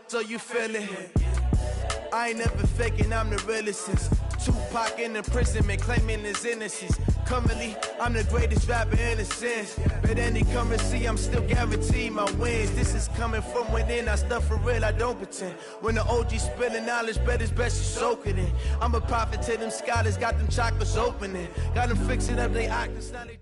So you feel it? I ain't never faking, I'm the realest since Tupac in imprisonment, claiming his innocence. Currently, I'm the greatest rapper in a sense. But any currency, I'm still guaranteed my wins. This is coming from within, I stuff for real, I don't pretend. When the OG spilling knowledge, bet it's best you soak it in. I'm a prophet to them scholars, got them chakras opening. Got them fixing up they octaves, now they...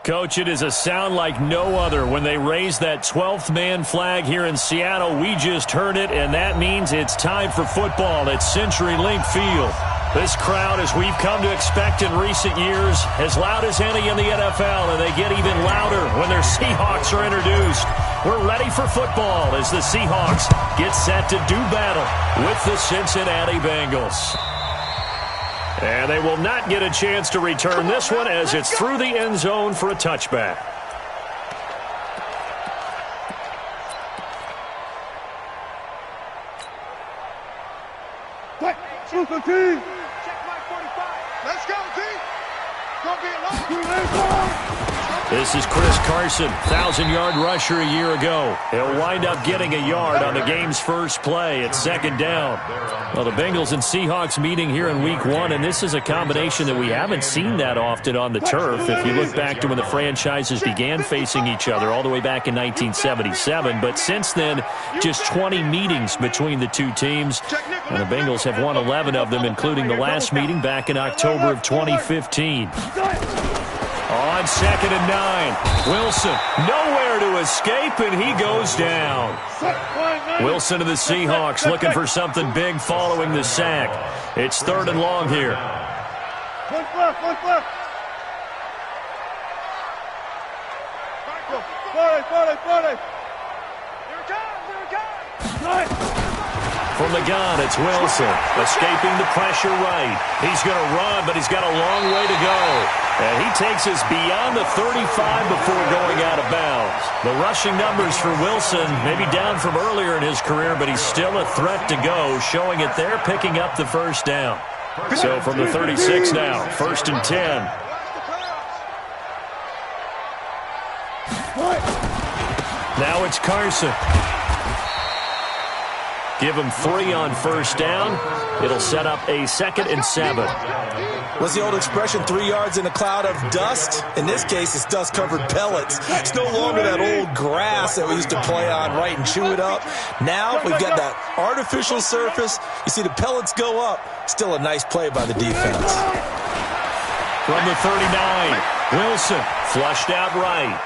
Coach, it is a sound like no other when they raise that 12th man flag here in Seattle. We just heard it, and that means it's time for football at CenturyLink Field. This crowd, as we've come to expect in recent years, as loud as any in the NFL, and they get even louder when their Seahawks are introduced. We're ready for football as the Seahawks get set to do battle with the Cincinnati Bengals. And they will not get a chance to return this one as it's through the end zone for a touchback. Check my 45. Let's go, T. Gonna be a long. This is Chris Carson, 1,000-yard rusher a year ago. He'll wind up getting a yard on the game's first play at second down. Well, the Bengals and Seahawks meeting here in Week 1, and this is a combination that we haven't seen that often on the turf. If you look back to when the franchises began facing each other all the way back in 1977, but since then, just 20 meetings between the two teams. And the Bengals have won 11 of them, including the last meeting back in October of 2015. On 2nd and 9, Wilson nowhere to escape, and he goes down. Wilson of the Seahawks looking for something big following the sack. It's 3rd and long here. One left. Forty. Here it comes. From the gun, it's Wilson, escaping the pressure right. He's going to run, but he's got a long way to go. And he takes us beyond the 35 before going out of bounds. The rushing numbers for Wilson maybe down from earlier in his career, but he's still a threat to go, showing it there, picking up the first down. So from the 36 now, 1st and 10. Now it's Carson. Give him 3 on first down. It'll set up a 2nd and 7. What's the old expression, 3 yards in a cloud of dust? In this case, it's dust-covered pellets. It's no longer that old grass that we used to play on, right, and chew it up. Now we've got that artificial surface. You see the pellets go up. Still a nice play by the defense. From the 39, Wilson flushed out right.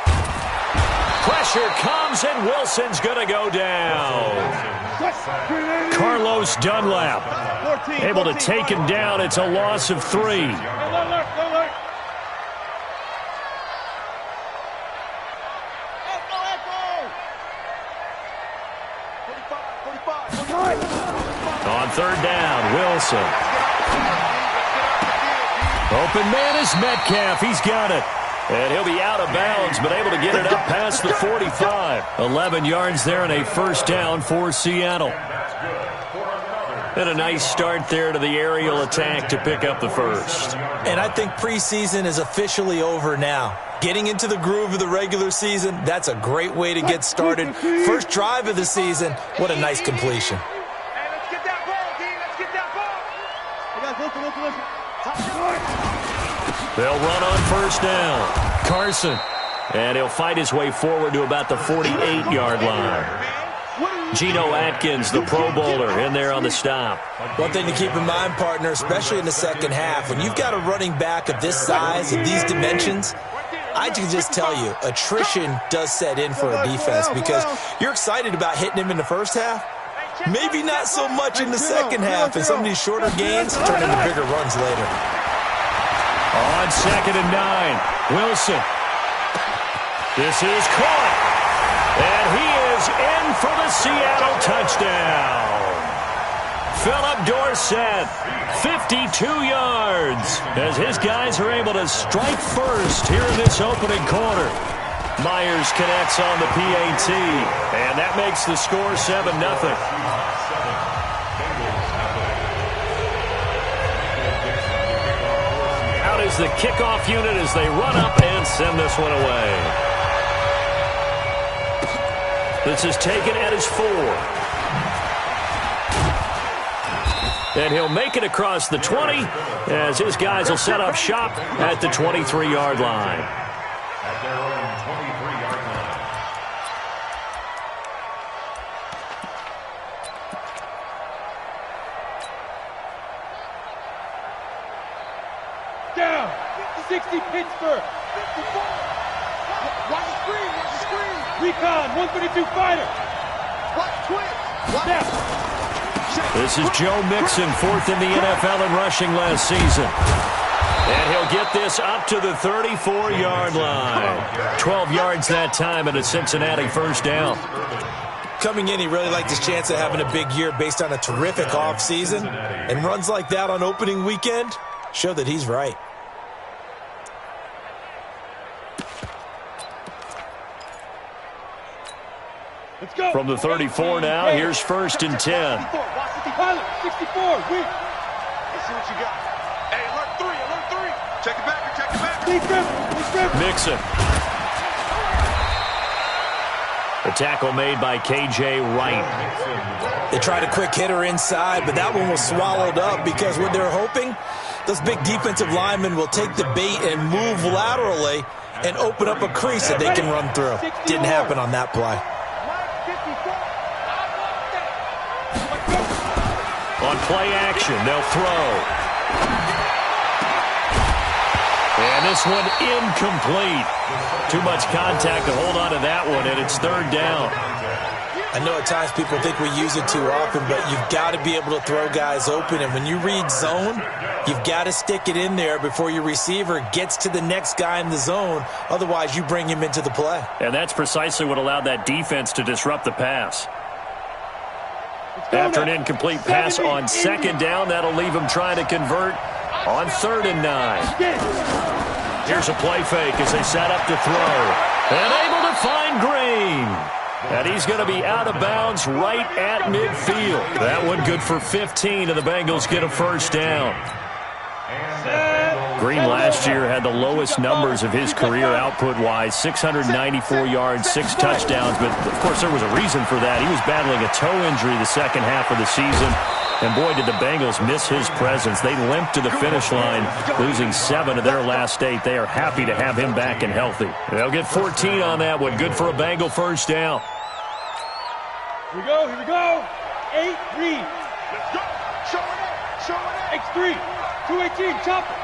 Pressure comes, and Wilson's going to go down. Carlos Dunlap able to take him down. It's a loss of 3. On 3rd down, Wilson. Open man is Metcalf. He's got it. And he'll be out of bounds, but able to get it up past the 45. 11 yards there and a first down for Seattle. And a nice start there to the aerial attack to pick up the first. And I think preseason is officially over now. Getting into the groove of the regular season, that's a great way to get started. First drive of the season, what a nice completion. Hey, let's get that ball, D. Let's get that ball. Listen. They'll run on first down. Carson. And he'll fight his way forward to about the 48-yard line. Geno Atkins, the Pro Bowler, in there on the stop. One thing to keep in mind, partner, especially in the second half, when you've got a running back of this size, of these dimensions, I can just tell you, attrition does set in for a defense because you're excited about hitting him in the first half. Maybe not so much in the second half, and some of these shorter gains turn into bigger runs later. On 2nd and 9, Wilson. This is caught. And he is in for the Seattle touchdown. Philip Dorsett, 52 yards, as his guys are able to strike first here in this opening quarter. Myers connects on the PAT, and that makes the score 7-0. Is the kickoff unit as they run up and send this one away. This is taken at his 4. And he'll make it across the 20 as his guys will set up shop at the 23-yard line. At their own 23-yard line. Down. 60 Pittsburgh. 54. Watch the screen. Watch the screen. Recon. 132 fighter. Watch twins. Down. This is Joe Mixon, 4th in the NFL in rushing last season. And he'll get this up to the 34-yard line. 12 yards that time and a Cincinnati first down. Coming in, he really liked his chance of having a big year based on a terrific offseason. And runs like that on opening weekend show that he's right. Let's go. From the 34 now, here's 1st and 10. Pilot, 64, win. Let's see what you got. Hey, alert 3, alert 3. Check it back, check it back. Mixon. The tackle made by K.J. Wright. They tried a quick hitter inside, but that one was swallowed up because what they're hoping, those big defensive linemen will take the bait and move laterally and open up a crease that they can run through. Didn't happen on that play. On play action, they'll throw. And this one incomplete. Too much contact to hold on to that one, and it's 3rd down. I know at times people think we use it too often, but you've got to be able to throw guys open. And when you read zone, you've got to stick it in there before your receiver gets to the next guy in the zone. Otherwise, you bring him into the play. And that's precisely what allowed that defense to disrupt the pass. After an incomplete pass on 2nd down, that'll leave him trying to convert on 3rd and 9. Here's a play fake as they set up to throw. And able to find Green. And he's going to be out of bounds right at midfield. That one good for 15, and the Bengals get a first down. Green last year had the lowest numbers of his career output-wise, 694 yards, 6 touchdowns. But, of course, there was a reason for that. He was battling a toe injury the second half of the season. And, boy, did the Bengals miss his presence. They limped to the finish line, losing 7 of their last 8. They are happy to have him back and healthy. They'll get 14 on that one. Good for a Bengal first down. Here we go, here we go. 8, read. Let's go. Show it up, show it up. X3, 218, chopper.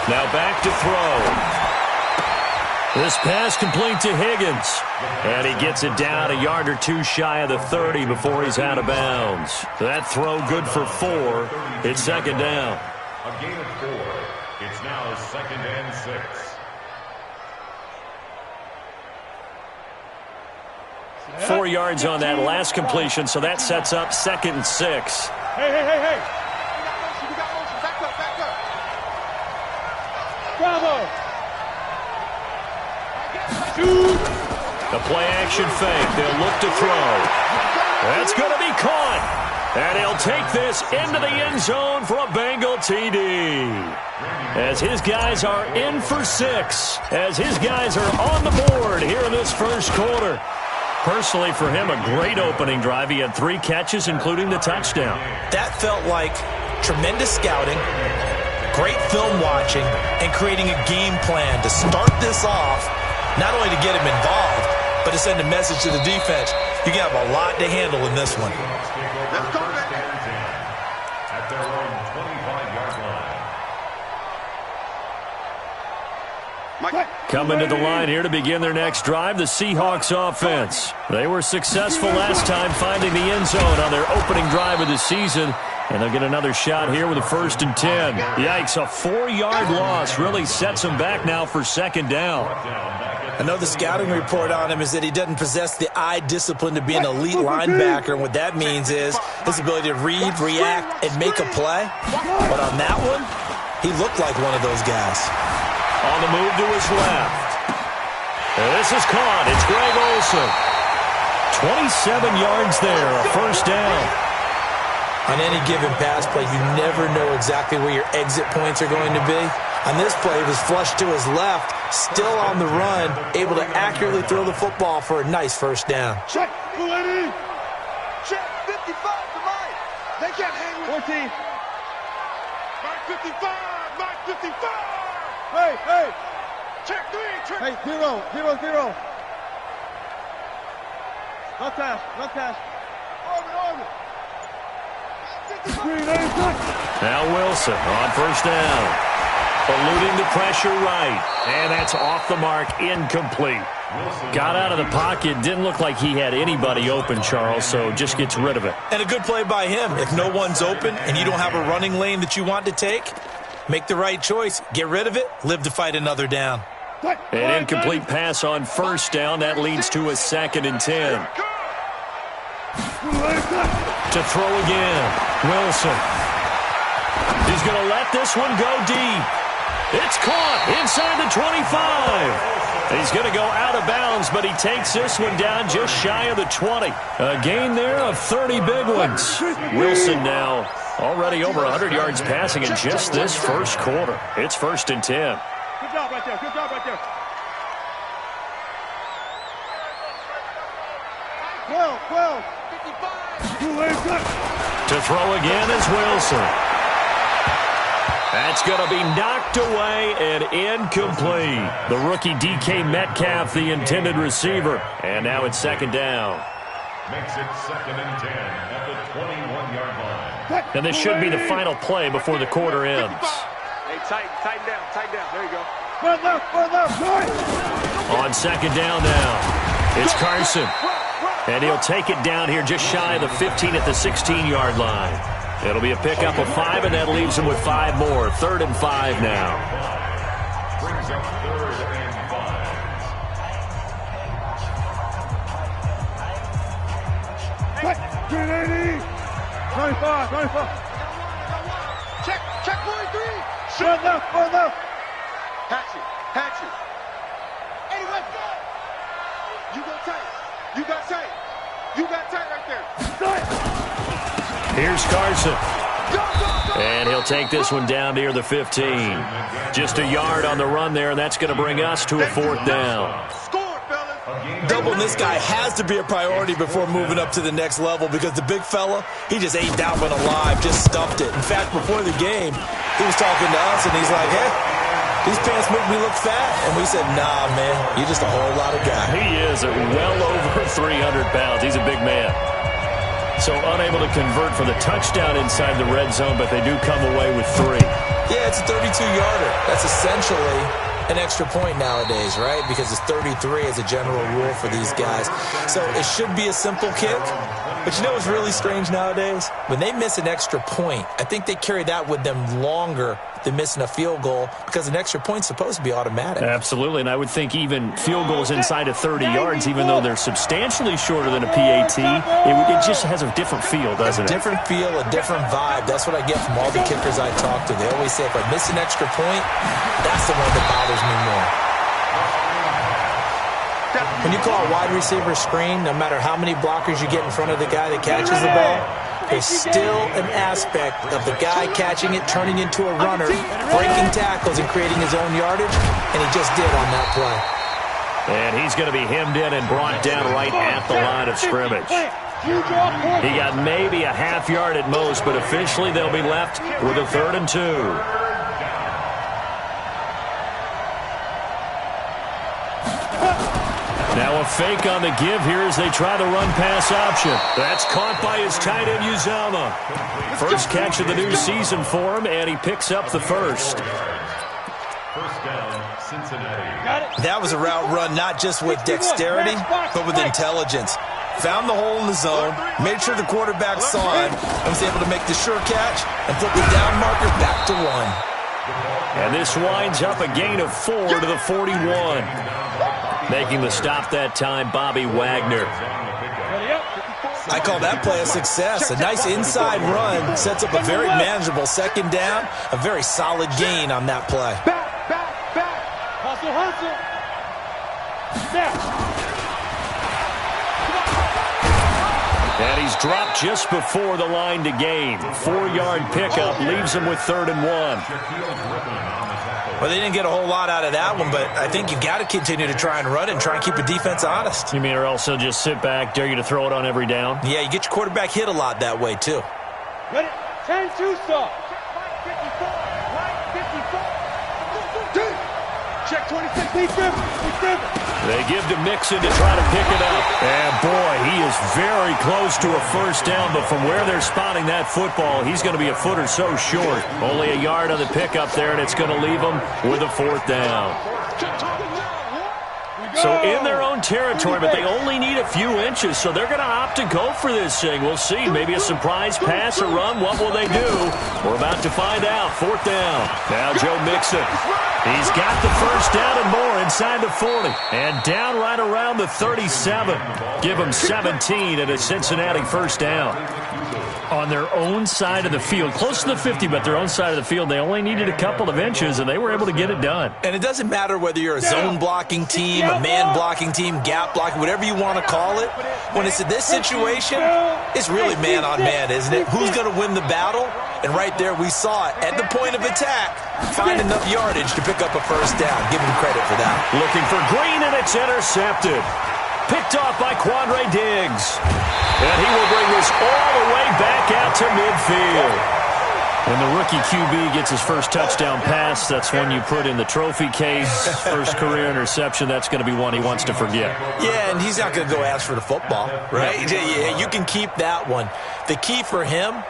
Now back to throw. This pass complete to Higgins. And he gets it down a yard or 2 shy of the 30 before he's out of bounds. That throw good for 4. It's 2nd down. A gain of 4. It's now 2nd and 6. 4 yards on that last completion, so that sets up 2nd and 6. Hey. We got motion. Back up. Bravo. Shoot. The play action fake. They'll look to throw. That's going to be caught. And he'll take this into the end zone for a Bengal TD. As his guys are in for 6. As his guys are on the board here in this first quarter. Personally, for him, a great opening drive. He had 3 catches, including the touchdown. That felt like tremendous scouting, great film watching, and creating a game plan to start this off, not only to get him involved, but to send a message to the defense. You have a lot to handle in this one. Let's go, man. At their own 25-yard line. Coming to the line here to begin their next drive, the Seahawks offense. They were successful last time finding the end zone on their opening drive of the season, and they'll get another shot here with a 1st and 10. Yikes, a 4-yard loss really sets them back now for 2nd down. I know the scouting report on him is that he doesn't possess the eye discipline to be an elite linebacker, and what that means is his ability to read, react, and make a play. But on that one, he looked like one of those guys. On the move to his left. And this is caught. It's Greg Olsen. 27 yards there, a first down. On any given pass play, you never know exactly where your exit points are going to be. On this play, he was flushed to his left, still on the run, able to accurately throw the football for a nice first down. Check, lady. Check, 55 to Mike. They can't hang with 14. Mike 55, Mike 55. Hey. Check 3, check. Hey, 0. Left pass. Orbit. Now Wilson on first down. Eluding the pressure right. And that's off the mark, incomplete. Got out of the pocket, didn't look like he had anybody open, Charles, so just gets rid of it. And a good play by him. If no one's open and you don't have a running lane that you want to take, make the right choice. Get rid of it, live to fight another down. An incomplete pass on first down. That leads to a 2nd and 10. To throw again, Wilson. He's going to let this one go deep. It's caught inside the 25. He's going to go out of bounds, but he takes this one down just shy of the 20. A gain there of 30 big ones. Wilson now already over 100 yards passing in just this first quarter. It's 1st and 10. Good job right there. 12. 55. To throw again is Wilson. That's going to be knocked away and incomplete. The rookie DK Metcalf, the intended receiver. And now it's 2nd down. Makes it 2nd and 10 at the 21-yard line. And this should be the final play before the quarter ends. Hey, tighten down. There you go. Run left. On 2nd down now, it's Carson. And he'll take it down here just shy of the 15 at the 16-yard line. It'll be a pickup of 5, and that leaves him with 5 more. 3rd and 5 now. Brings up 3rd and 5. 25. Check 43. Run left. Patch it. Hey, let's go. You got tight right there. Here's Carson. And he'll take this one down near the 15. Just a yard on the run there, and that's going to bring us to a 4th down. Doubling this guy has to be a priority before moving up to the next level because the big fella, he just ate that one alive, just stuffed it. In fact, before the game, he was talking to us, and he's like, hey, these pants make me look fat. And we said, nah, man, you're just a whole lot of guy. He is at well over 300 pounds. He's a big man. So unable to convert for the touchdown inside the red zone, but they do come away with 3. Yeah, it's a 32-yarder. That's essentially an extra point nowadays, right? Because it's 33 as a general rule for these guys. So it should be a simple kick. But you know what's really strange nowadays? When they miss an extra point, I think they carry that with them longer than missing a field goal because an extra point's supposed to be automatic. Absolutely, and I would think even field goals inside of 30 yards, even though they're substantially shorter than a PAT, it just has a different feel, doesn't it? A different feel, a different vibe. That's what I get from all the kickers I talk to. They always say if I miss an extra point, that's the one that bothers me more. When you call a wide receiver screen, no matter how many blockers you get in front of the guy that catches the ball, there's still an aspect of the guy catching it, turning into a runner, breaking tackles and creating his own yardage, and he just did on that play. And he's going to be hemmed in and brought down right at the line of scrimmage. He got maybe a half yard at most, but officially they'll be left with a 3rd and 2. Now a fake on the give here as they try the run-pass option. That's caught by his tight end, Uzama. First catch of the new season for him, and he picks up the first. First down, Cincinnati. That was a route run not just with dexterity, but with intelligence. Found the hole in the zone, made sure the quarterback saw it, and was able to make the sure catch and flip the down marker back to 1. And this winds up a gain of 4 to the 41. Making the stop that time, Bobby Wagner. I call that play a success. A nice inside run sets up a very manageable 2nd down. A very solid gain on that play. Back. Hustle. Snap. And he's dropped just before the line to gain. 4-yard pickup leaves him with 3rd and 1. Well, they didn't get a whole lot out of that one, but I think you got to continue to try and run it and try and keep the defense honest. You mean or also just sit back, dare you to throw it on every down? Yeah, you get your quarterback hit a lot that way, too. Ready? 10-2 stop. Check 26, he's different. They give to Mixon to try to pick it up. And, boy, he is very close to a first down, but from where they're spotting that football, he's going to be a foot or so short. Only a yard on the pickup there, and it's going to leave them with a fourth down. So in their own territory, but they only need a few inches, so they're going to opt to go for this thing. We'll see. Maybe a surprise pass or run. What will they do? We're about to find out. Fourth down. Now Joe Mixon. He's got the first down and more inside the 40. And down right around the 37. Give them 17 and a Cincinnati first down. On their own side of the field, close to the 50, but their own side of the field, they only needed a couple of inches, and they were able to get it done. And it doesn't matter whether you're a zone blocking team, a man blocking team, gap blocking, whatever you want to call it. When it's in this situation, it's really man on man, isn't it? Who's going to win the battle? And right there we saw it. At the point of attack, find enough yardage to pick up a first down. Give him credit for that. Looking for Green, and it's intercepted. Picked off by Quandre Diggs. And he will bring this all the way back out to midfield. When the rookie QB gets his first touchdown pass, that's one you put in the trophy case. First career interception, that's going to be one he wants to forget. Yeah, and he's not going to go ask for the football, right? Yeah, you can keep that one. The key for him,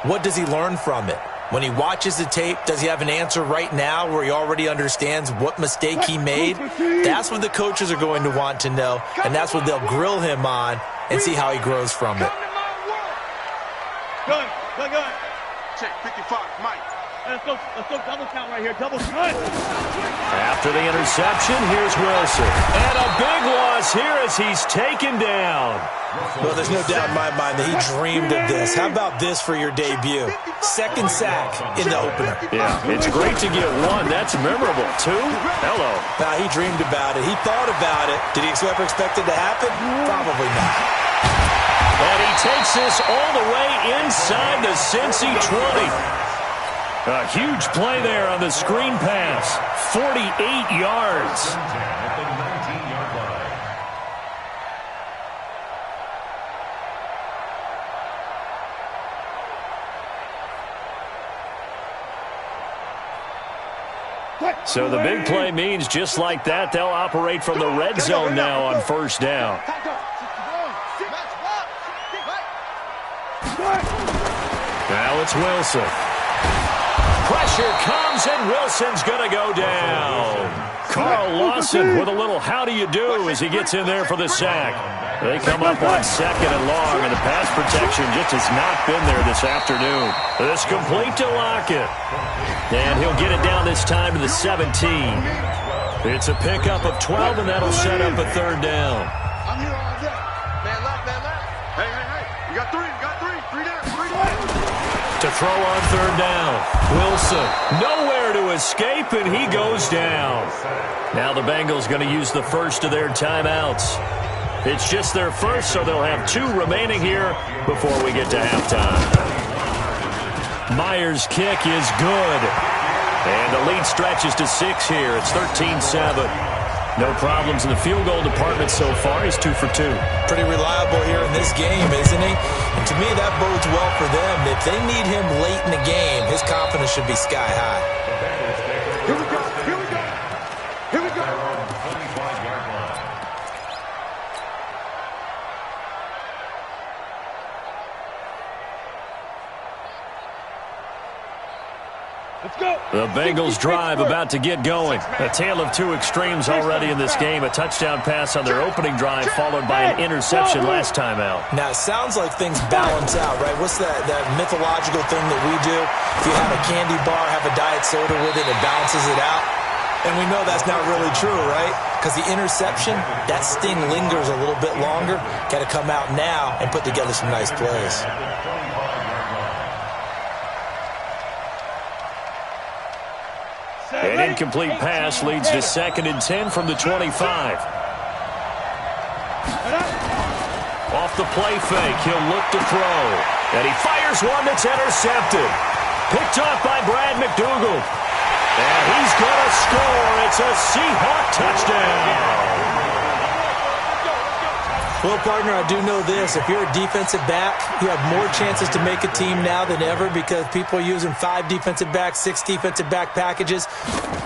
what does he learn from it? When he watches the tape, does he have an answer right now where he already understands what mistake he made? That's what the coaches are going to want to know, and that's what they'll grill him on and see how he grows from it. Gun. Check 55, Mike. Let's go double count right here. Double count. After the interception, here's Wilson. And a big loss here as he's taken down. Well, there's no doubt in my mind that he dreamed of this. How about this for your debut? Second sack in the opener. Yeah, it's great to get one. That's memorable. Two? Hello. Now, he dreamed about it. He thought about it. Did he ever expect it to happen? Probably not. And he takes this all the way inside the Cincy 20. A huge play there on the screen pass. 48 yards. At the 19-yard line. So the big play means just like that, they'll operate from the red zone now on first down. Now it's Wilson. Pressure comes, and Wilson's going to go down. Carl Lawson with a little how do you do as he gets in there for the sack. They come up on second and long, and the pass protection just has not been there this afternoon. This complete to Lockett. And he'll get it down this time to the 17. It's a pickup of 12, and that'll set up a third down. I'm here all day. Man left. Hey. You got three down. To throw on third down. Wilson, nowhere to escape, and he goes down. Now the Bengals going to use the first of their timeouts. It's just their first, so they'll have two remaining here before we get to halftime. Myers' kick is good. And the lead stretches to 6 here. It's 13-7. No problems in the field goal department so far. He's 2 for 2. Pretty reliable here in this game, isn't he? And to me, that bodes well for them. If they need him late in the game, his confidence should be sky high. Here we go. 25-yard line. Let's go. The Bengals drive about to get going. A tale of two extremes already in this game. A touchdown pass on their opening drive followed by an interception last time out. Now, it sounds like things balance out, right? What's that mythological thing that we do? If you have a candy bar, have a diet soda with it, it balances it out. And we know that's not really true, right? Because the interception, that sting lingers a little bit longer. Got to come out now and put together some nice plays. An incomplete pass leads to 2nd and 10 from the 25. Off the play fake, he'll look to throw. And he fires one that's intercepted. Picked off by Brad McDougal. And he's going to score. It's a Seahawk touchdown. Well, partner, I do know this. If you're a defensive back, you have more chances to make a team now than ever because people are using 5 defensive backs, 6 defensive back packages.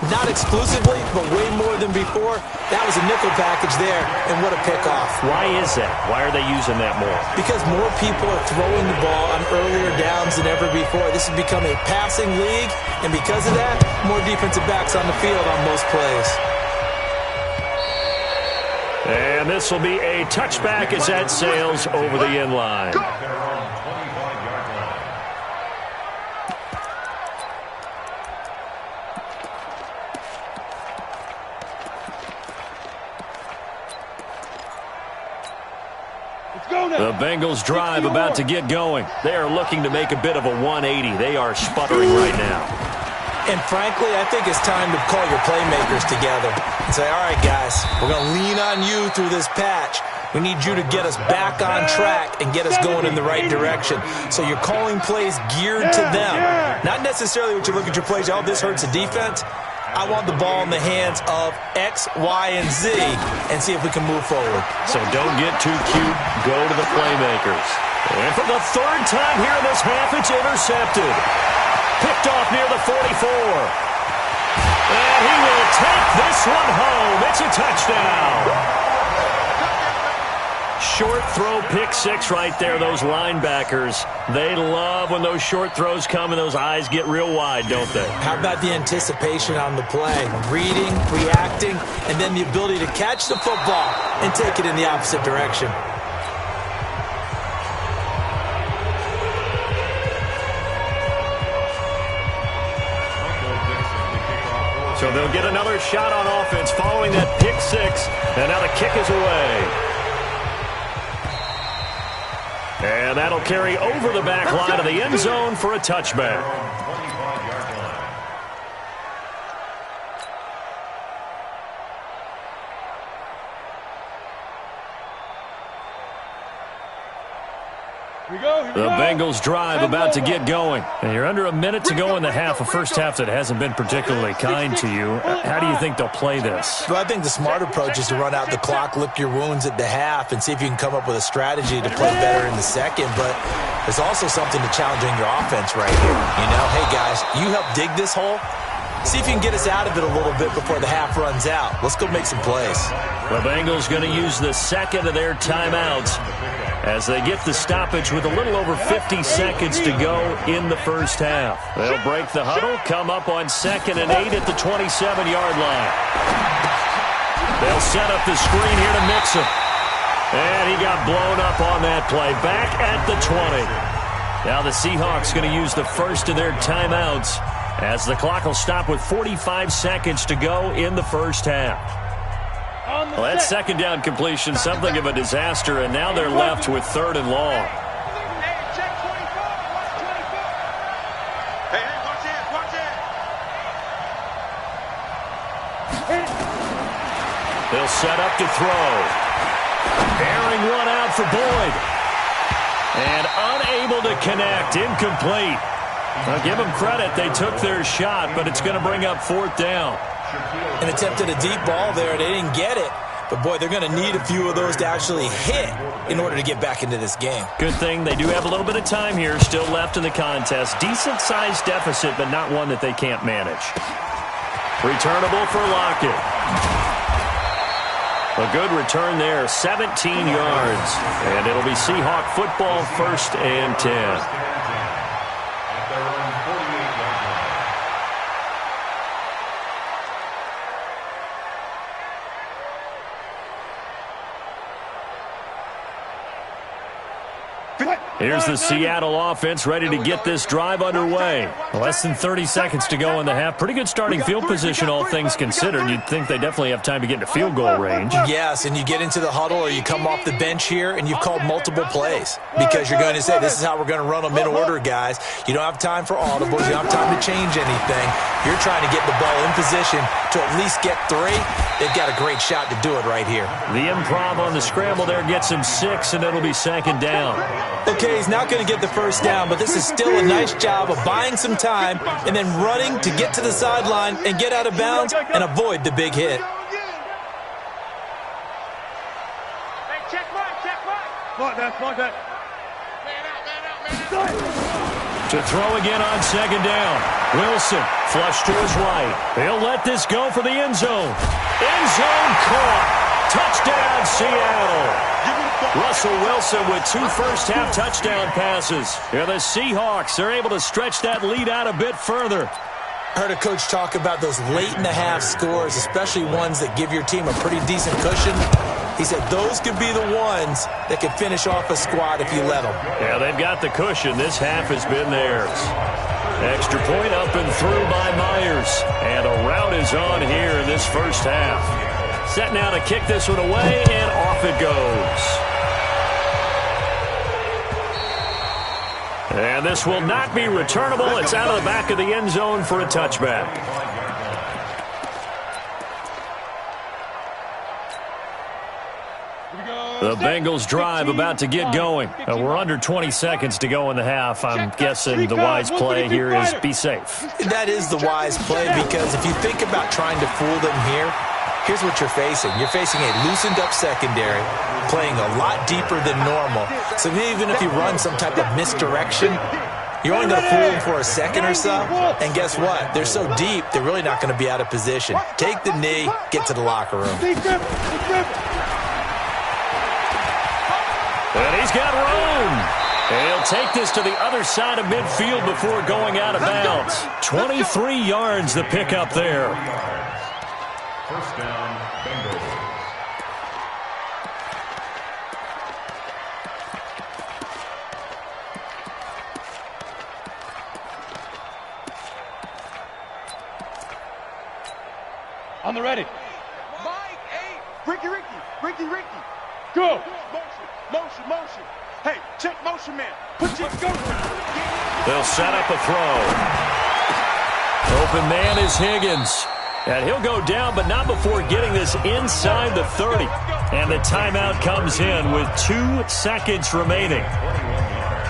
Not exclusively, but way more than before. That was a nickel package there, and what a pickoff. Why is that? Why are they using that more? Because more people are throwing the ball on earlier downs than ever before. This has become a passing league, and because of that, more defensive backs on the field on most plays. And this will be a touchback as that sails over the end line. The Bengals drive about to get going. They are looking to make a bit of a 180. They are sputtering right now. And frankly, I think it's time to call your playmakers together and say, all right, guys, we're going to lean on you through this patch. We need you to get us back on track and get us going in the right direction. So you're calling plays geared to them. Not necessarily what you look at your plays, oh, this hurts the defense. I want the ball in the hands of X, Y, and Z and see if we can move forward. So don't get too cute. Go to the playmakers. And for the third time here in this half, it's intercepted. Picked off near the 44. And he will take this one home. It's a touchdown. Short throw, pick 6 right there. Those linebackers, they love when those short throws come and those eyes get real wide, don't they? How about the anticipation on the play? Reading, reacting, and then the ability to catch the football and take it in the opposite direction. So they'll get another shot on offense following that pick 6, and now the kick is away. And that'll carry over the back line of the end zone for a touchback. The Bengals drive about to get going. And you're under a minute to go in the half, a first half that hasn't been particularly kind to you. How do you think they'll play this? Well, I think the smart approach is to run out the clock, lick your wounds at the half, and see if you can come up with a strategy to play better in the second. But there's also something to challenging your offense right here. You know, hey, guys, you help dig this hole. See if you can get us out of it a little bit before the half runs out. Let's go make some plays. The Bengals going to use the second of their timeouts as they get the stoppage with a little over 50 seconds to go in the first half. They'll break the huddle, come up on 2nd and 8 at the 27-yard line. They'll set up the screen here to mix him. And he got blown up on that play. Back at the 20. Now the Seahawks going to use the first of their timeouts as the clock will stop with 45 seconds to go in the first half. Well, that second down completion, something of a disaster, and now they're left with 3rd and long. They'll set up to throw. Airing one out for Boyd. And unable to connect, incomplete. I'll give them credit. They took their shot, but it's going to bring up 4th down. And attempted a deep ball there. They didn't get it. But, boy, they're going to need a few of those to actually hit in order to get back into this game. Good thing they do have a little bit of time here still left in the contest. Decent-sized deficit, but not one that they can't manage. Returnable for Lockett. A good return there, 17 yards. And it'll be Seahawk football, 1st and 10. Here's the Seattle offense ready to get this drive underway. Less than 30 seconds to go in the half. Pretty good starting field position, all things considered. You'd think they definitely have time to get into field goal range. Yes, and you get into the huddle or you come off the bench here and you've called multiple plays because you're going to say, this is how we're going to run them in order, guys. You don't have time for audibles. You don't have time to change anything. You're trying to get the ball in position to at least get 3. They've got a great shot to do it right here. The improv on the scramble there gets him 6, and it'll be 2nd down. Okay, Okay, he's not going to get the first down, but this is still a nice job of buying some time and then running to get to the sideline and get out of bounds and avoid the big hit. Mark that. To throw again on second down. Wilson, flush to his right. He'll let this go for the end zone. End zone caught. Touchdown, Seattle. Russell Wilson with 2 first-half touchdown passes. Yeah, the Seahawks are able to stretch that lead out a bit further. I heard a coach talk about those late-in-the-half scores, especially ones that give your team a pretty decent cushion. He said those could be the ones that could finish off a squad if you let them. Yeah, they've got the cushion. This half has been theirs. Extra point up and through by Myers. And a rout is on here in this first half. Set now to kick this one away, and off it goes. And this will not be returnable. It's out of the back of the end zone for a touchback. The Bengals drive about to get going. We're under 20 seconds to go in the half. I'm guessing the wise play here is be safe. That is the wise play, because if you think about trying to fool them here, here's what you're facing. You're facing a loosened-up secondary, playing a lot deeper than normal. So even if you run some type of misdirection, you're only going to fool them for a second or so. And guess what? They're so deep, they're really not going to be out of position. Take the knee, get to the locker room. And he's got room. And he'll take this to the other side of midfield before going out of bounds. 23 yards the pickup there. First down, Bengals. On the ready. Ricky. Go. Motion. Hey, check motion, man. Go. They'll set up a throw. Open man is Higgins. And he'll go down, but not before getting this inside the 30. And the timeout comes in with 2 seconds remaining.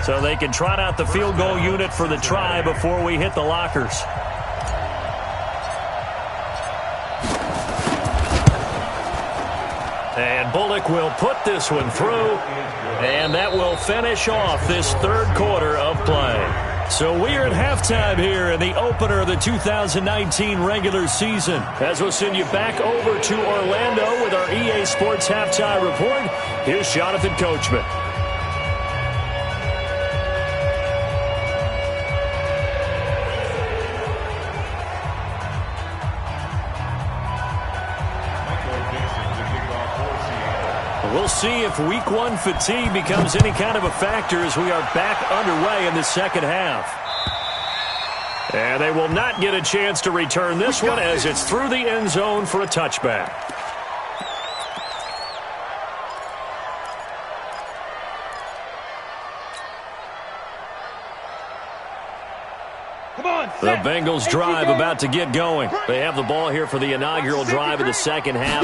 So they can trot out the field goal unit for the try before we hit the lockers. And Bullock will put this one through, and that will finish off this third quarter of play. So we are at halftime here in the opener of the 2019 regular season. As we'll send you back over to Orlando with our EA Sports Halftime Report, here's Jonathan Coachman. We'll see if Week 1 fatigue becomes any kind of a factor as we are back underway in the second half. And they will not get a chance to return this one as it's through the end zone for a touchback. The Bengals drive about to get going. They have the ball here for the inaugural drive of the second half.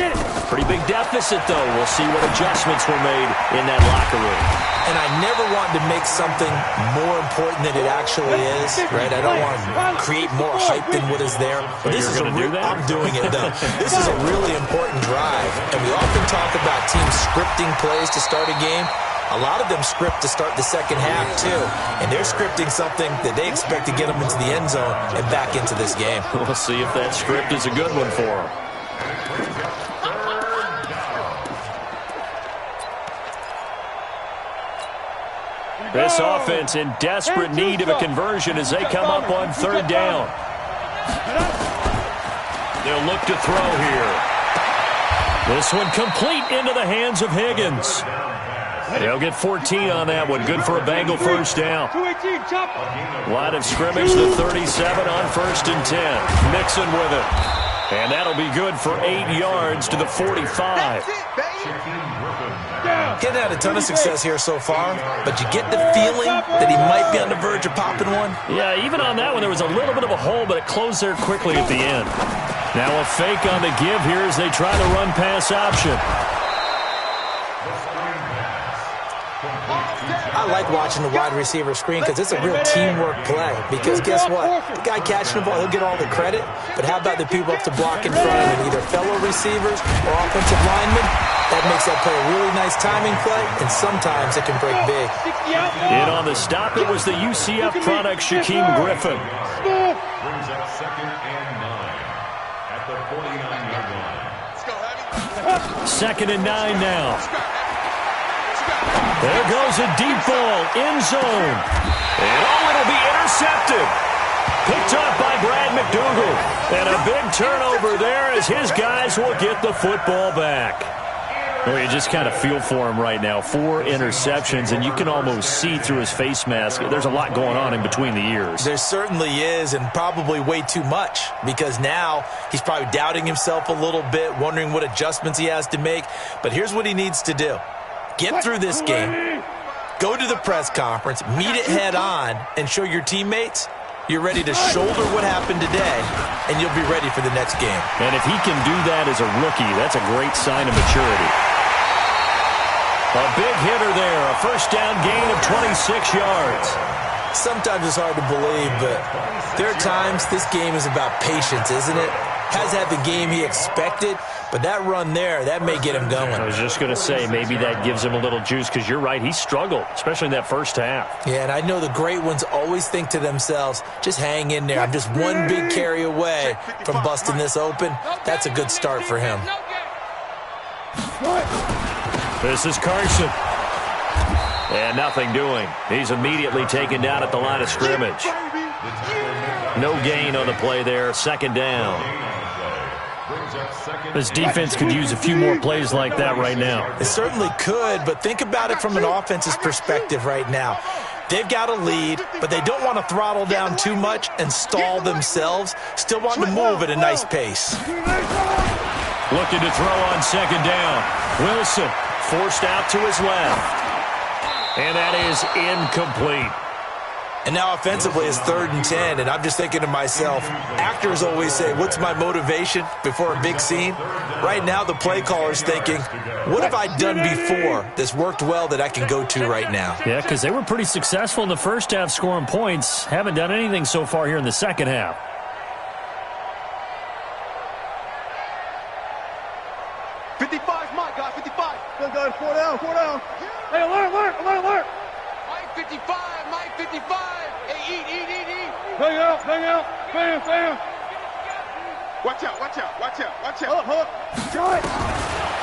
Pretty big deficit, though. We'll see what adjustments were made in that locker room. And I never want to make something more important than it actually is, right? I don't want to create more hype than what is there. But this is I'm doing it, though. This is a really important drive. And we often talk about teams scripting plays to start a game. A lot of them script to start the second half, too. And they're scripting something that they expect to get them into the end zone and back into this game. We'll see if that script is a good one for them. This offense in desperate need of a conversion as they come up on third down. They'll look to throw here. This one complete into the hands of Higgins. They'll get 14 on that one. Good for a Bengal first down. Line of scrimmage, the 37 on 1st and 10. Mixon with it. And that'll be good for 8 yards to the 45. Getting had a ton of success here so far, but you get the feeling that he might be on the verge of popping one. Yeah, even on that one, there was a little bit of a hole, but it closed there quickly at the end. Now a fake on the give here as they try the run-pass option. I like watching the wide receiver screen because it's a real teamwork play. Because guess what? The guy catching the ball, he'll get all the credit. But how about the people up to block in front of him, either fellow receivers or offensive linemen? That makes that play a really nice timing play, and sometimes it can break big. In on the stop, it was the UCF product, Shaquem Griffin. Brings up 2nd and 9 at the 49-yard line. 2nd and 9 now. There goes a deep ball, end zone. And it'll be intercepted. Picked up by Brad McDougal. And a big turnover there as his guys will get the football back. Well, you just kind of feel for him right now. 4 interceptions, and you can almost see through his face mask. There's a lot going on in between the ears. There certainly is, and probably way too much, because now he's probably doubting himself a little bit, wondering what adjustments he has to make. But here's what he needs to do. Get through this game, go to the press conference, meet it head on, and show your teammates you're ready to shoulder what happened today, and you'll be ready for the next game. And if he can do that as a rookie, that's a great sign of maturity. A big hitter there, a first down gain of 26 yards. Sometimes it's hard to believe, but there are times this game is about patience, isn't it? Has had the game he expected, but that run there, that may get him going. I was just going to say, maybe that gives him a little juice, because you're right, he struggled, especially in that first half. Yeah, and I know the great ones always think to themselves, just hang in there. I'm just one big carry away from busting this open. That's a good start for him. This is Carson. And nothing doing. He's immediately taken down at the line of scrimmage. No gain on the play there, 2nd down. This defense could use a few more plays like that right now. It certainly could, but think about it from an offense's perspective right now. They've got a lead, but they don't want to throttle down too much and stall themselves. Still want to move at a nice pace. Looking to throw on 2nd down. Wilson forced out to his left. And that is incomplete. And now offensively it's 3rd and 10, and I'm just thinking to myself, actors always say, what's my motivation before a big scene? Right now the play caller's thinking, what have I done before that's worked well that I can go to right now? Yeah, because they were pretty successful in the first half scoring points. Haven't done anything so far here in the second half. Good, 4 down. Hey, alert. Mike 55, Mike 55. Hey, eat. Hang out. Bam. Watch out. Hook. Shot.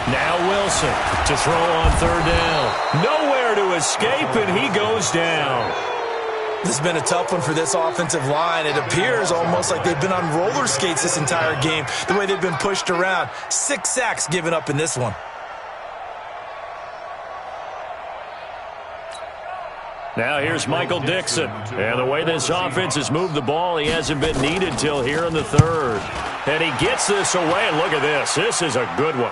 Now Wilson to throw on 3rd down. Nowhere to escape, and he goes down. This has been a tough one for this offensive line. It appears almost like they've been on roller skates this entire game, the way they've been pushed around. 6 sacks given up in this one. Now here's Michael Dixon. And the way this offense has moved the ball, he hasn't been needed till here in the 3rd. And he gets this away, and look at this. This is a good one.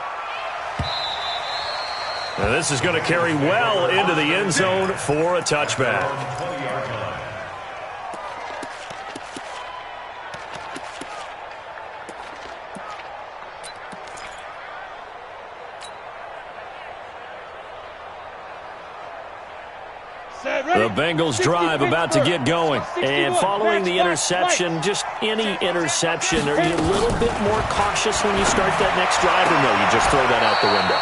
Now this is going to carry well into the end zone for a touchback. The Bengals drive about to get going. And following the interception, just any interception, are you a little bit more cautious when you start that next drive, or no, you just throw that out the window?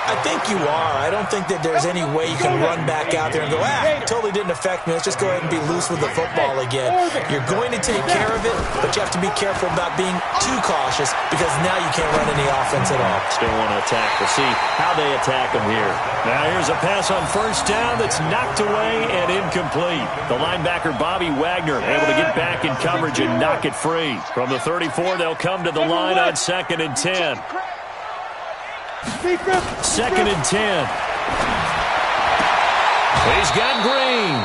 I think you are. I don't think that there's any way you can run back out there and go, totally didn't affect me. Let's just go ahead and be loose with the football again. You're going to take care of it, but you have to be careful about being too cautious because now you can't run any offense at all. Still want to attack. We'll see how they attack them here. Now here's a pass on 1st down that's knocked away and incomplete. The linebacker Bobby Wagner able to get back in coverage and knock it free. From the 34, they'll come to the line on 2nd and 10. 2nd and 10. He's got Green.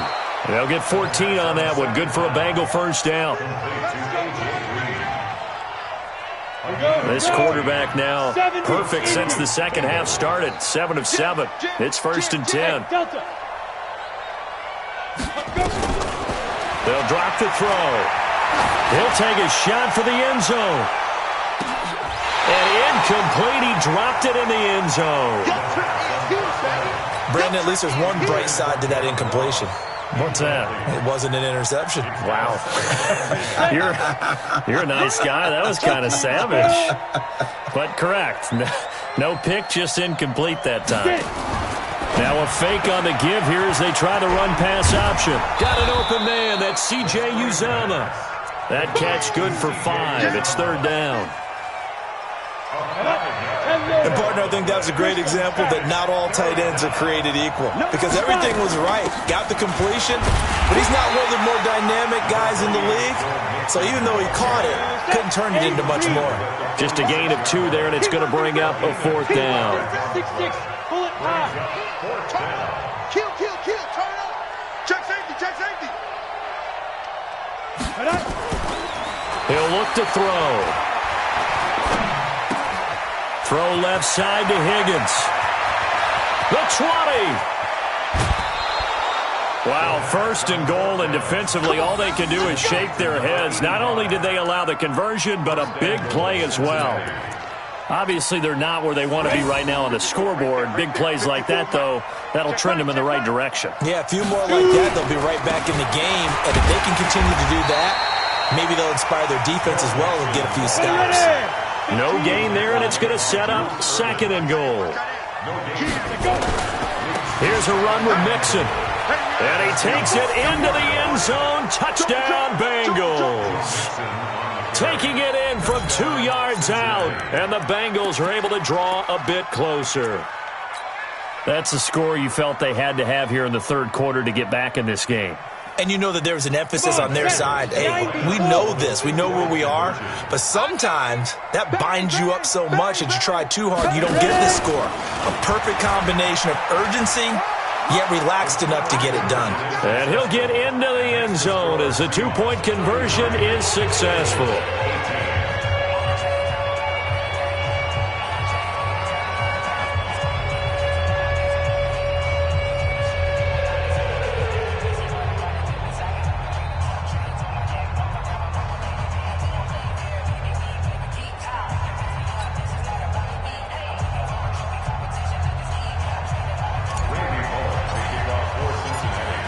They'll get 14 on that one. Good for a Bengal first down. This quarterback now perfect since the second half started. 7 of 7. It's 1st and 10. They'll drop the throw. He'll take a shot for the end zone. And incomplete. He dropped it in the end zone. Brandon, at least there's one bright side to that incompletion. What's that? It wasn't an interception. Wow. You're a nice guy. That was kind of savage. But correct. No pick, just incomplete that time. Now a fake on the give here as they try to run pass option. Got an open man. That's C.J. Uzomah. That catch good for 5. It's third down. And, partner, I think that was a great example that not all tight ends are created equal. Because everything was right. Got the completion, but he's not one of the more dynamic guys in the league. So even though he caught it, couldn't turn it into much more. Just a gain of 2 there, and it's going to bring up a 4th down. 6-6. Pull it high. Kill. Turn up. Check safety. He'll look to throw. Throw left side to Higgins. The 20. Wow, 1st and goal, and defensively all they can do is shake their heads. Not only did they allow the conversion, but a big play as well. Obviously, they're not where they want to be right now on the scoreboard. Big plays like that, though, that'll trend them in the right direction. Yeah, a few more like that, they'll be right back in the game. And if they can continue to do that, maybe they'll inspire their defense as well and get a few stops. No gain there, and it's going to set up 2nd and goal. Here's a run with Mixon. And he takes it into the end zone. Touchdown, Bengals. Taking it in from 2 yards out. And the Bengals are able to draw a bit closer. That's the score you felt they had to have here in the 3rd quarter to get back in this game. And you know that there's an emphasis on their side. Hey, we know this. We know where we are. But sometimes that binds you up so much that you try too hard, you don't get the score. A perfect combination of urgency, yet relaxed enough to get it done. And he'll get into the end zone as the 2-point conversion is successful.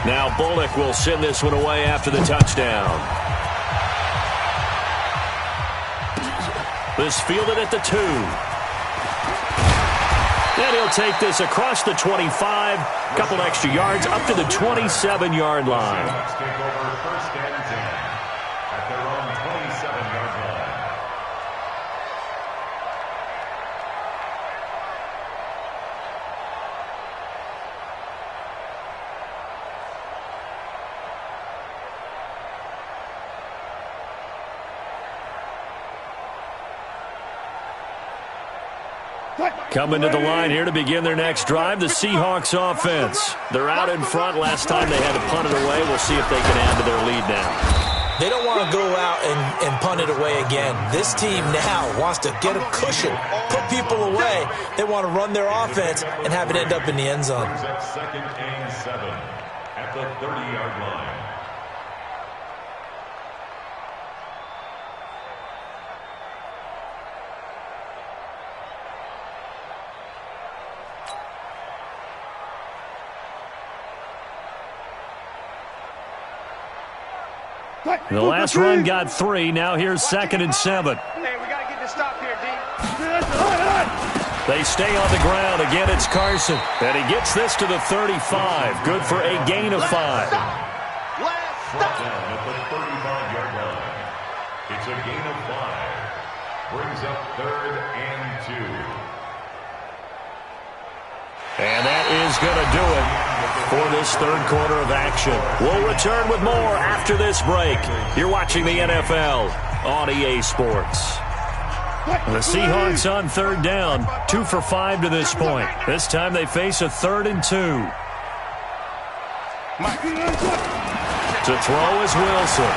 Now Bullock will send this one away after the touchdown. This fielded at the 2. And he'll take this across the 25, couple extra yards up to the 27-yard line. Take over 1st and 10 at their own 27-yard line. Coming to the line here to begin their next drive, the Seahawks offense. They're out in front. Last time they had to punt it away. We'll see if they can add to their lead now. They don't want to go out and punt it away again. This team now wants to get a cushion, put people away. They want to run their offense and have it end up in the end zone. 2nd and 7 at the 30-yard line. The last run got 3. Now here's 2nd and 7. Hey, we got to get this stop here, D. They stay on the ground. Again, it's Carson. And he gets this to the 35. Good for a gain of 5. Brought down at the 35-yard line. It's a gain of 5. Brings up 3rd and 2. And that is going to do it for this 3rd quarter of action. We'll return with more after this break. You're watching the NFL on EA Sports. The Seahawks on 3rd down, 2 for 5 to this point. This time they face a 3rd and 2. To throw is Wilson.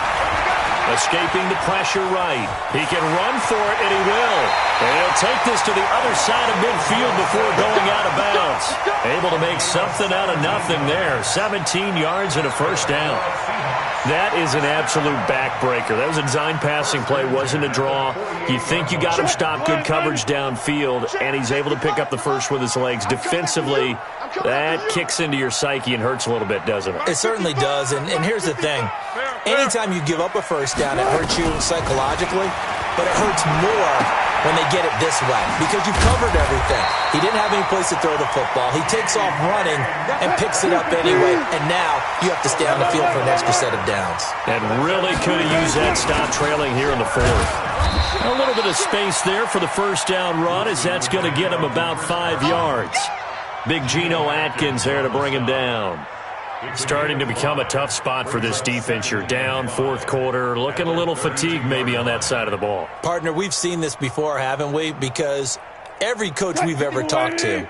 Escaping the pressure right. He can run for it, and he will. And he'll take this to the other side of midfield before going out of bounds. Able to make something out of nothing there. 17 yards and a 1st down. That is an absolute backbreaker. That was a design passing play, wasn't a draw. You think you got him stopped, good coverage downfield, and he's able to pick up the first with his legs. Defensively, That kicks into your psyche and hurts a little bit, doesn't it? It certainly does, and here's the thing. Anytime you give up a first down, it hurts you psychologically, but it hurts more when they get it this way because you've covered everything. He didn't have any place to throw the football. He takes off running and picks it up anyway, and now you have to stay on the field for an extra set of downs. And really could have used that stop trailing here in the fourth. A little bit of space there for the first down run as that's going to get him about 5 yards. Big Geno Atkins there to bring him down. Starting to become a tough spot for this defense. You're down fourth quarter, looking a little fatigued maybe on that side of the ball. Partner, we've seen this before, haven't we? Because every coach we've ever talked to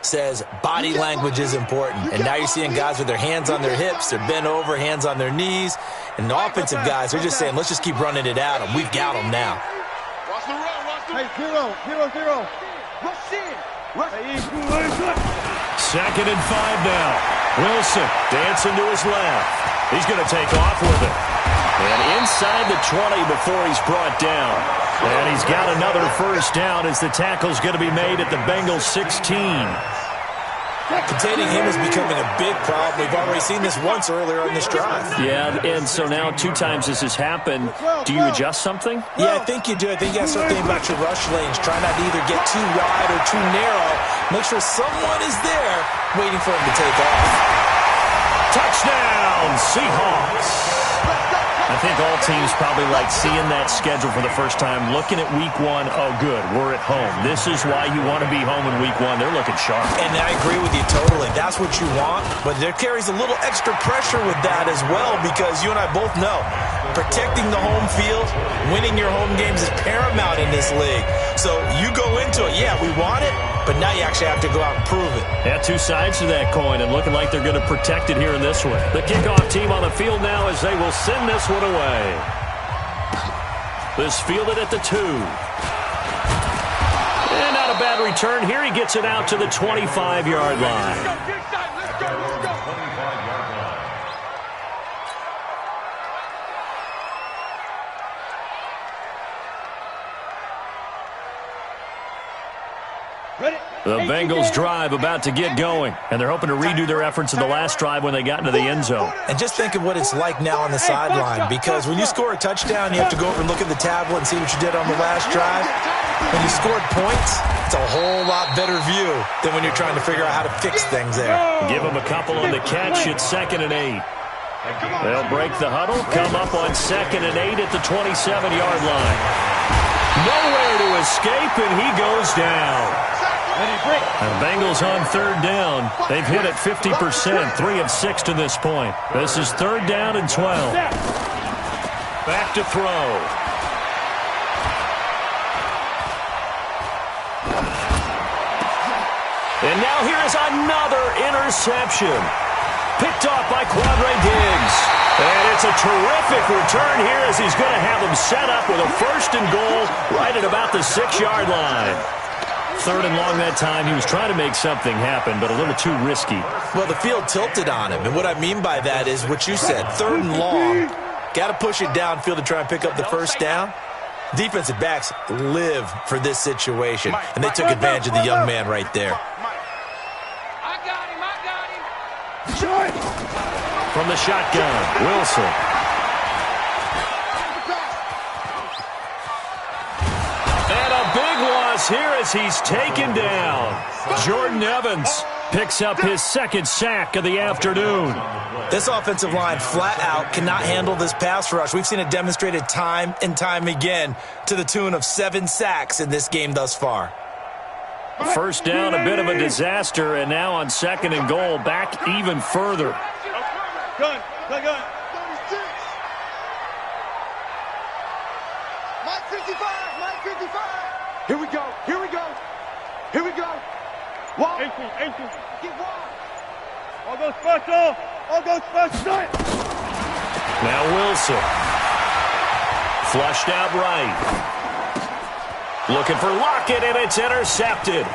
says body language is important. And now you're seeing guys with their hands on their hips, they're bent over, hands on their knees. And the offensive guys, they're just saying, let's just keep running it at them. We've got them now. Watch the run, watch the run. Hey, 0-0. Rush in. Second and 5 now. Wilson dancing to his left. He's going to take off with it. And inside the 20 before he's brought down. And he's got another first down as the tackle's going to be made at the Bengals 16. Containing him is becoming a big problem. We've already seen this once earlier in this drive. Yeah, and so now 2 times this has happened. Do you adjust something? Yeah, I think you do. I think you got to start thinking about your rush lanes. Try not to either get too wide or too narrow. Make sure someone is there waiting for him to take off. Touchdown, Seahawks. I think all teams probably like seeing that schedule for the first time, looking at week 1. Oh, good, we're at home. This is why you want to be home in week 1. They're looking sharp. And I agree with you totally. That's what you want, but there carries a little extra pressure with that as well because you and I both know protecting the home field, winning your home games is paramount in this league. So you go into it, yeah, we want it, but now you actually have to go out and prove it. Yeah, 2 sides to that coin, and looking like they're going to protect it here in this one. The kickoff team on the field now as they will send this one away. This fielded at the 2. And not a bad return here. He gets it out to the 25-yard line. The Bengals drive about to get going, and they're hoping to redo their efforts in the last drive when they got into the end zone. And just think of what it's like now on the sideline, because when you score a touchdown, you have to go over and look at the tablet and see what you did on the last drive. When you scored points, it's a whole lot better view than when you're trying to figure out how to fix things there. Give them a couple on the catch. It's 2nd and 8. They'll break the huddle, come up on 2nd and 8 at the 27-yard line. Nowhere to escape, and he goes down. And Bengals on 3rd down. They've hit it 50%, 3 of 6 to this point. This is 3rd down and 12. Back to throw. And now here is another interception. Picked off by Quandre Diggs. And it's a terrific return here as he's going to have them set up with a 1st and goal right at about the 6-yard line. 3rd and long that time. He was trying to make something happen, but a little too risky. Well, the field tilted on him, and what I mean by that is what you said, 3rd and long. Got to push it downfield to try and pick up the first down. Defensive backs live for this situation, and they took advantage of the young man right there. I got him. From the shotgun, Wilson. Here as he's taken down. Jordan Evans picks up his 2nd sack of the afternoon. This offensive line flat out cannot handle this pass rush. We've seen it demonstrated time and time again to the tune of 7 sacks in this game thus far. First down, a bit of a disaster, and now on 2nd and goal, back even further. Gun. Mike 55. Here we go. Walk. 18. Get walk. All go special. Now Wilson. Flushed out right. Looking for Lockett, and it's intercepted.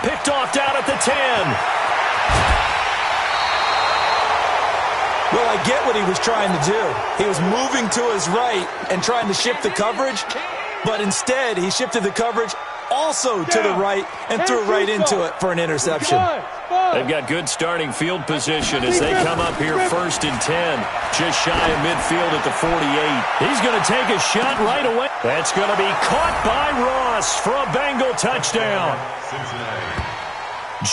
Picked off down at the 10. Well, I get what he was trying to do. He was moving to his right and trying to shift the coverage, but instead he shifted the coverage also to the right and threw right into it for an interception. They've got good starting field position as they come up here 1st and 10. Just shy of midfield at the 48. He's going to take a shot right away. That's going to be caught by Ross for a Bengal touchdown.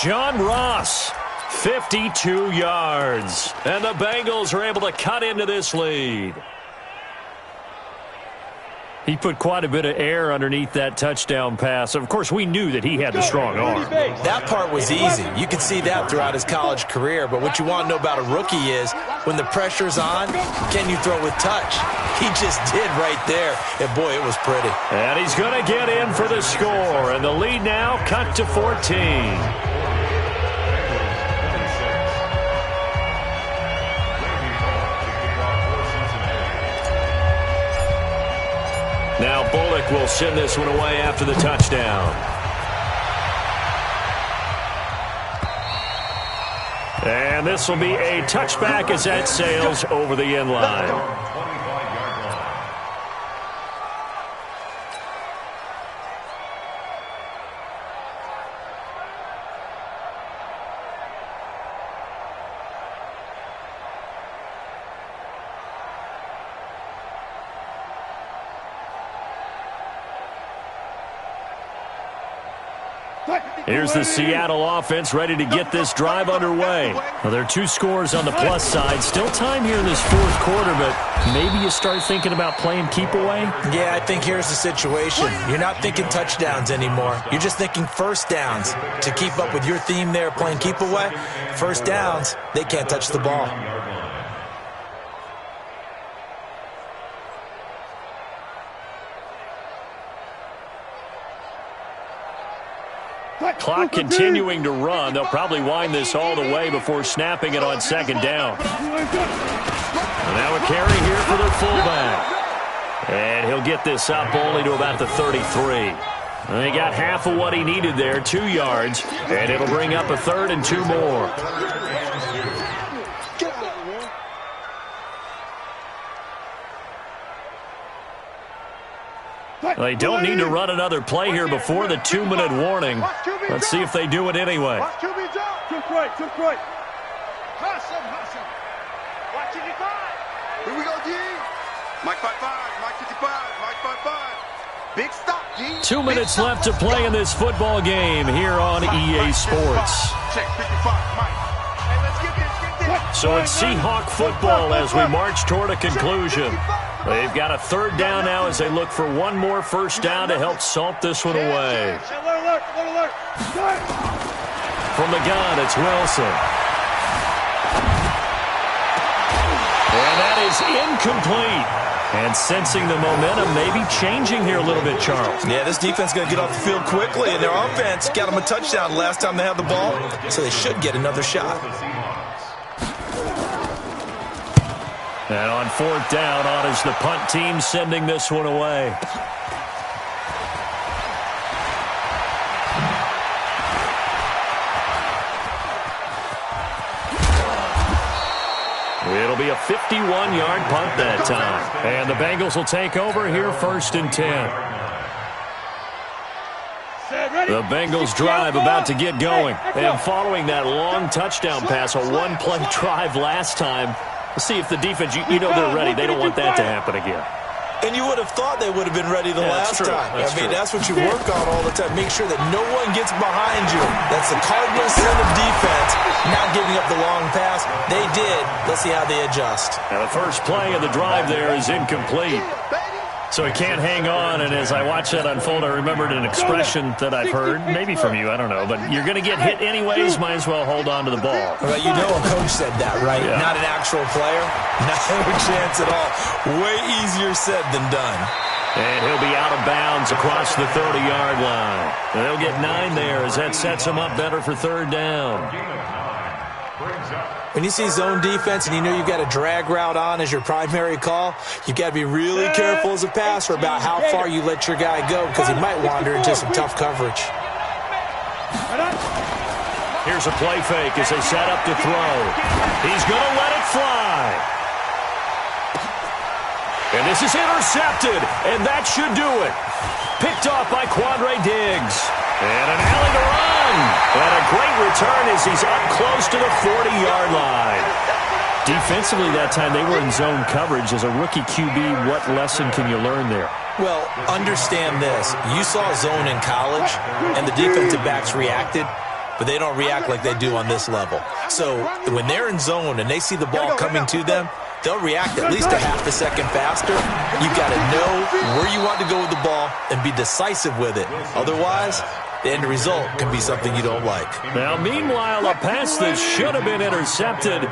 John Ross, 52 yards. And the Bengals are able to cut into this lead. He put quite a bit of air underneath that touchdown pass. Of course, we knew that he had the strong arm. That part was easy. You could see that throughout his college career. But what you want to know about a rookie is when the pressure's on, can you throw with touch? He just did right there. And, boy, it was pretty. And he's going to get in for the score. And the lead now cut to 14. Now Bullock will send this one away after the touchdown. And this will be a touchback as that sails over the end line. Here's the Seattle offense ready to get this drive underway. Well, there are 2 scores on the plus side. Still time here in this 4th quarter, but maybe you start thinking about playing keep away? Yeah, I think here's the situation. You're not thinking touchdowns anymore. You're just thinking first downs. To keep up with your theme there, playing keep away, first downs, they can't touch the ball. Clock continuing to run. They'll probably wind this all the way before snapping it on 2nd down. And now a carry here for the fullback. And he'll get this up only to about the 33. And he got half of what he needed there, 2 yards. And it'll bring up a 3rd and 2 more. They don't need to run another play here before the 2-minute warning. Let's see if they do it anyway. Took right. Here we go, G. Mike 5-5, Mike 55, Mike 5-5. Big stop, G. 2 minutes left to play in this football game here on EA Sports. Check 55, Mike. Hey, let's get this. So it's Seahawk football as we march toward a conclusion. They've got a 3rd down now as they look for one more first down to help salt this one away. From the gun, it's Wilson. And that is incomplete. And sensing the momentum maybe changing here a little bit, Charles. Yeah, this defense is going to get off the field quickly, and their offense got them a touchdown last time they had the ball, so they should get another shot. And on 4th down, on is the punt team sending this one away. It'll be a 51-yard punt that time. And the Bengals will take over here 1st and 10. The Bengals drive about to get going. And following that long touchdown pass, a 1-play drive last time, let's see if the defense, you know they're ready. They don't want that to happen again. And you would have thought they would have been ready the last time. That's what you work on all the time. Make sure that no one gets behind you. That's the cardinal sin of defense, not giving up the long pass. They did. Let's see how they adjust. And the first play of the drive there is incomplete. So he can't hang on, and as I watched that unfold, I remembered an expression that I've heard, maybe from you, I don't know, but you're going to get hit anyways, might as well hold on to the ball. Well, you know a coach said that, right? Yeah. Not an actual player? No chance at all. Way easier said than done. And he'll be out of bounds across the 30-yard line. And they'll get 9 there as that sets them up better for 3rd down. When you see zone defense and you know you've got a drag route on as your primary call, you've got to be really careful as a passer about how far you let your guy go because he might wander into some tough coverage. Here's a play fake as they set up to throw. He's going to let it fly. And this is intercepted, and that should do it. Picked off by Quandre Diggs. And an alley to run. And a great return as he's up close to the 40-yard line. Defensively that time, they were in zone coverage. As a rookie QB, what lesson can you learn there? Well, understand this. You saw zone in college, and the defensive backs reacted, but they don't react like they do on this level. So when they're in zone and they see the ball coming to them, they'll react at least a half a second faster. You've got to know where you want to go with the ball and be decisive with it. Otherwise, the end result can be something you don't like. Now, meanwhile, a pass that should have been intercepted,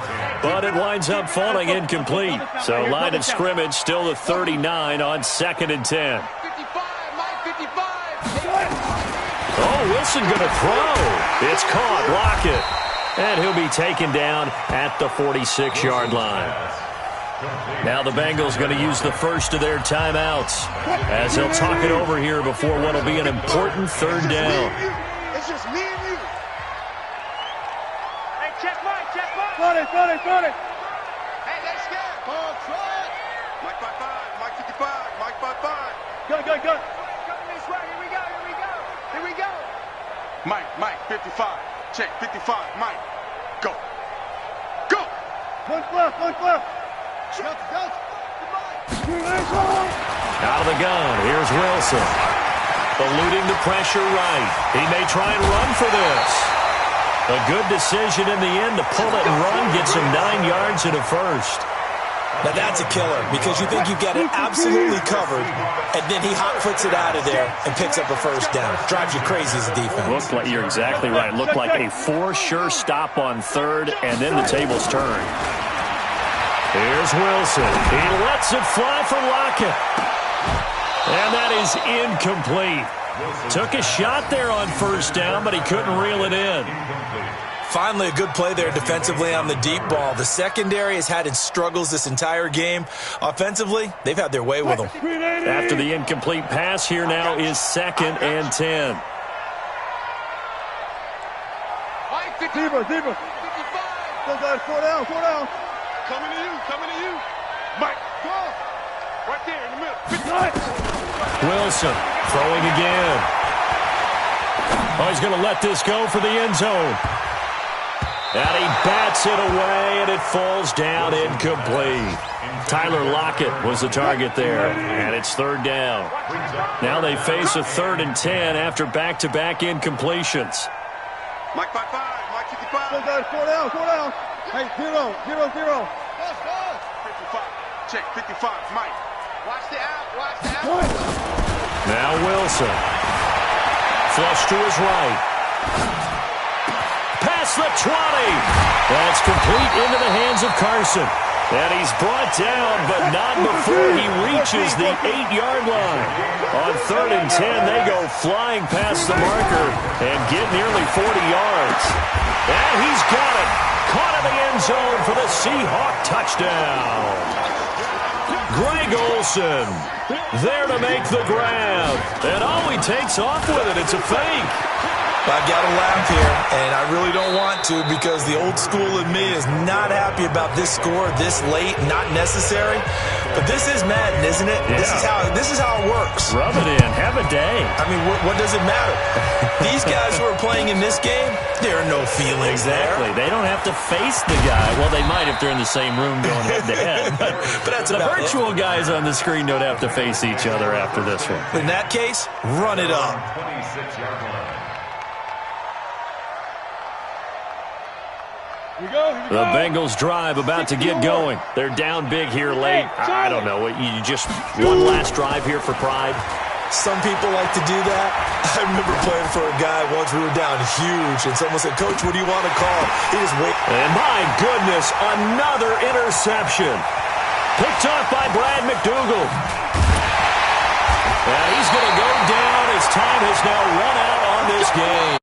but it winds up falling incomplete. So line of scrimmage still the 39 on 2nd and 10. 55, Mike 55. Oh, Wilson going to throw. It's caught. Lockett. And he'll be taken down at the 46-yard line. Now the Bengals going to use the first of their timeouts as they'll talk it over here before what will be an important 3rd down. It's just me and you. Hey, check Mike, check Mike. Got it. Hey, let's go. Control. Mike 55, Mike 55, Mike 55. Go. Coming this way. Here we go. Mike 55. Check 55, Mike. Go. One left. Out of the gun, here's Wilson. Eluding the pressure right. He may try and run for this. A good decision in the end to pull it and run, gets him 9 yards and a first. Now that's a killer because you think you've got it absolutely covered, and then he hot-foots it out of there and picks up a first down. Drives you crazy as a defense. Looks like you're exactly right. Looked like a for-sure stop on 3rd, and then the tables turn. Here's Wilson. He lets it fly for Lockett. And that is incomplete. Took a shot there on 1st down, but he couldn't reel it in. Finally, a good play there defensively on the deep ball. The secondary has had its struggles this entire game. Offensively, they've had their way with them. After the incomplete pass, here now is 2nd and 10. Mike 55. Zebra. 55. 4 down. Coming to you. Mike, go. Right there in the middle. Wilson throwing again. Oh, he's going to let this go for the end zone. And he bats it away, and it falls down incomplete. Tyler Lockett was the target there, and it's 3rd down. Now they face a 3rd and 10 after back-to-back incompletions. Mike 55, Mike 55. 4 down. Hey, 0. 55. Check 55, Mike. Watch the out. Now Wilson. Flush to his right. Past the 20. That's complete into the hands of Carson. And he's brought down, but not before he reaches the 8-yard line. On 3rd and 10, they go flying past the marker and get nearly 40 yards. And he's got it. Caught in the end zone for the Seahawk touchdown. Greg Olsen there to make the grab. And he takes off with it. It's a fake. I've got to laugh here, and I really don't want to because the old school in me is not happy about this score this late, not necessary. But this is Madden, isn't it? Yeah. This is how it works. Rub it in. Have a day. I mean, what does it matter? These guys who are playing in this game, there are no feelings Exactly. They don't have to face the guy. Well, they might if they're in the same room going head-to-head. But that's the about virtual guys on the screen don't have to face each other after this one. In that case, run it up. 26-yard line. The Bengals drive about to get going. They're down big here late. I don't know. You just one last drive here for pride. Some people like to do that. I remember playing for a guy once. We were down huge, and someone said, "Coach, what do you want to call?" He just wait. And my goodness, another interception. Picked off by Brad McDougal. And he's going to go down as time has now run out on this game.